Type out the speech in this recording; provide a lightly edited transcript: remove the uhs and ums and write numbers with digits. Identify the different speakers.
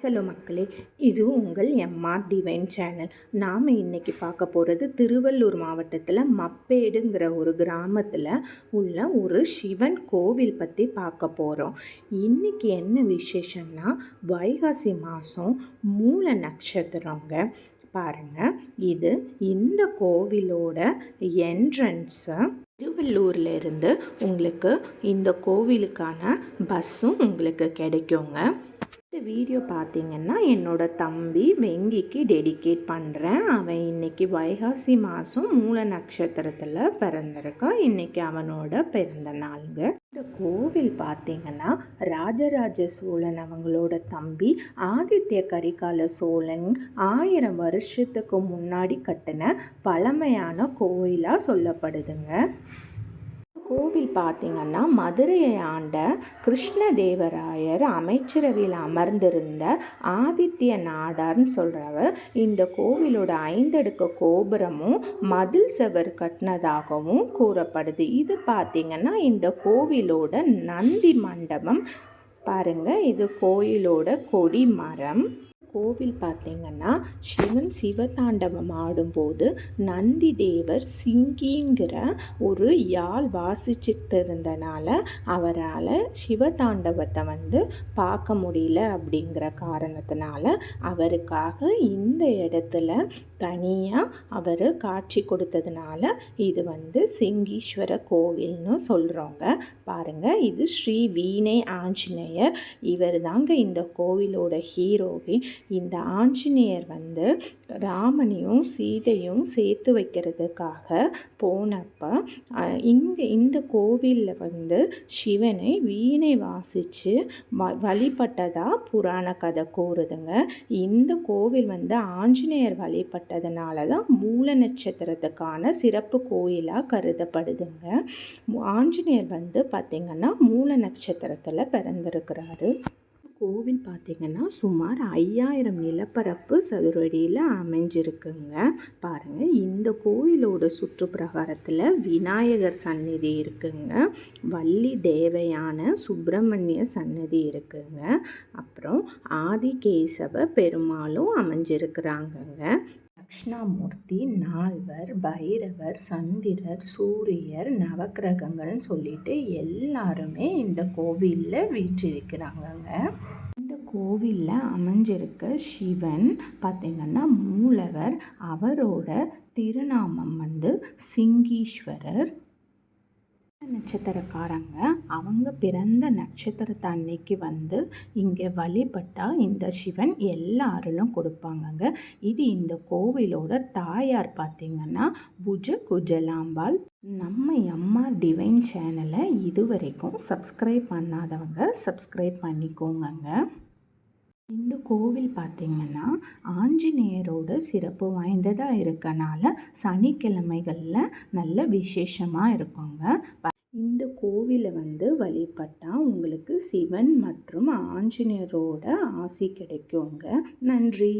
Speaker 1: Hello மக்களே, இது உங்கள் எம்ஆர் டிவைன் சேனல். நாம் இன்றைக்கி பார்க்க போகிறது திருவள்ளூர் மாவட்டத்தில் மப்பேடுங்கிற ஒரு கிராமத்தில் உள்ள ஒரு சிவன் கோவில் பற்றி பார்க்க போகிறோம். இன்றைக்கி என்ன விசேஷம்னா, வைகாசி மாதம் மூல நட்சத்திரங்க. பாருங்கள், இது இந்த கோவிலோட என்ட்ரன்ஸை திருவள்ளூர்லேருந்து உங்களுக்கு இந்த கோவிலுக்கான பஸ்ஸும் உங்களுக்கு கிடைக்குங்க. இந்த வீடியோ பார்த்தீங்கன்னா என்னோடய தம்பி வெங்கிக்கு டெடிகேட் பண்ணுறேன். அவன் இன்றைக்கி வைகாசி மாதம் மூல நட்சத்திரத்தில் பிறந்திருக்கான். இன்றைக்கி அவனோட பிறந்த நாளுங்க. இந்த கோவில் பார்த்திங்கன்னா ராஜராஜ சோழன் அவங்களோட தம்பி ஆதித்ய கரிகால சோழன் 1000 வருஷத்துக்கு முன்னாடி கட்டின பழமையான கோயிலாக சொல்லப்படுதுங்க. கோவில் பார்த்திங்கன்னா மதுரையை ஆண்ட கிருஷ்ணதேவராயர் அமைச்சரவையில் அமர்ந்திருந்த ஆதித்ய நாடார்னு சொல்கிறவர் இந்த கோவிலோட 5 அடுக்கு கோபுரமும் மதில் செவர் கட்டினதாகவும் கூறப்படுது. இது பார்த்திங்கன்னா இந்த கோவிலோட நந்தி மண்டபம் பாருங்கள். இது கோயிலோட கொடி மரம். கோவில் பார்த்திங்கன்னா சிவன் சிவதாண்டவம் ஆடும்போது நந்தி தேவர் சிங்கிங்கிற ஒரு யாழ் வாசிச்சுட்டு இருந்தனால அவரால் சிவதாண்டவத்தை பார்க்க முடியல. அப்படிங்கிற காரணத்தினால அவருக்காக இந்த இடத்துல தனியாக அவர் காட்சி கொடுத்ததுனால இது சிங்கீஸ்வர கோவில்னு சொல்கிறோங்க. பாருங்கள், இது ஸ்ரீ வீணை ஆஞ்சநேயர். இவர் தாங்க இந்த கோவிலோட ஹீரோவே. இந்த ஆஞ்சநேயர் ராமனையும் சீதையும் சேர்த்து வைக்கிறதுக்காக போனப்போ இந்த கோவிலில் சிவனை வீணை வாசித்து வழிபட்டதாக புராண கதை கூறுதுங்க. இந்த கோவில் ஆஞ்சநேயர் வழிபட்டதுனால தான் மூல நட்சத்திரத்துக்கான சிறப்பு கோயிலாக கருதப்படுதுங்க. ஆஞ்சநேயர் பார்த்திங்கன்னா மூல நட்சத்திரத்தில் பிறந்திருக்கிறாரு. கோவில் பார்த்திங்கன்னா சுமார் 5000 நிலப்பரப்பு சதுரடியில் அமைஞ்சிருக்குங்க. பாருங்கள், இந்த கோவிலோட சுற்றுப்பிரகாரத்தில் விநாயகர் சந்நிதி இருக்குங்க, வள்ளி தேவையான சுப்பிரமணிய சந்நிதி இருக்குங்க, அப்புறம் ஆதிகேசவ பெருமாளும் அமைஞ்சிருக்கிறாங்கங்க. தட்சிணாமூர்த்தி, நால்வர், பைரவர், சந்திரர், சூரியர், நவக்கிரகங்கள்னு சொல்லிட்டு எல்லாருமே இந்த கோவிலில் வீற்றிருக்கிறாங்கங்க. இந்த கோவிலில் அமைஞ்சிருக்க சிவன் பார்த்திங்கன்னா மூலவர். அவரோட திருநாமம் சிங்கீஸ்வரர். நட்சத்திரக்காரங்க அவங்க பிறந்த நட்சத்திரத்தை அன்னைக்கு இங்கே வழிபட்டால் இந்த சிவன் எல்லா அருளும் கொடுப்பாங்கங்க. இது இந்த கோவிலோட தாயார் பார்த்திங்கன்னா புஜ குஜலாம்பாள். நம்ம எம்ஆர் டிவைன் சேனலை இதுவரைக்கும் சப்ஸ்கிரைப் பண்ணாதவங்க சப்ஸ்கிரைப் பண்ணிக்கோங்க. இந்த கோவில் பார்த்திங்கன்னா ஆஞ்சநேயரோட சிறப்பு வாய்ந்ததாக இருக்கனால சனிக்கிழமைகளில் நல்ல விசேஷமாக இருக்குங்க. இந்த கோவிலை வழிபட்டால் உங்களுக்கு சிவன் மற்றும் ஆஞ்சநேயரோட ஆசி கிடைக்குங்க. நன்றி.